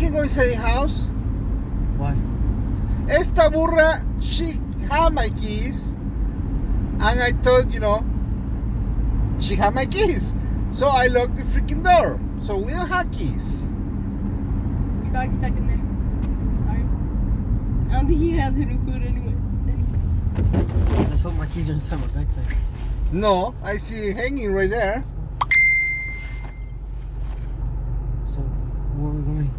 can't go inside the house. Why? Esta burra, she had my keys. And I thought, she had my keys. So I locked the freaking door. So we don't have keys. Your dog's stuck in there. Sorry. I don't think he has any food anyway. Let's hope my keys are inside my backpack. No, I see it hanging right there. So, where are we going?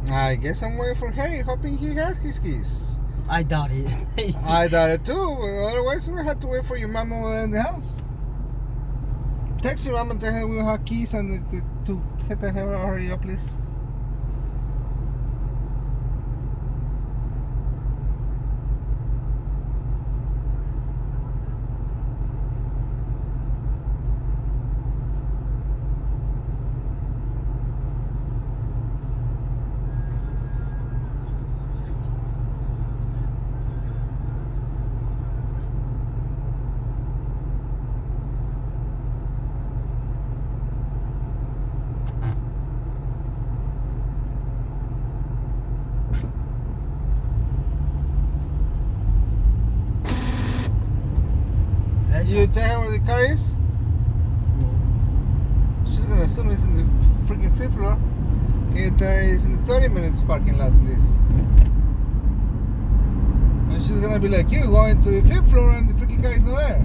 I guess I'm waiting for Harry, hoping he has his keys. I doubt it. I thought it too. Otherwise, we have to wait for your mama over in the house. Text your mama and tell her we have keys and to get the hell hurry up, please. Did you tell her where the car is? No. She's gonna assume it's in the freaking fifth floor. Can you tell her it's in the 30 minutes parking lot, please? And she's gonna be like, you going to the fifth floor and the freaking car is not there.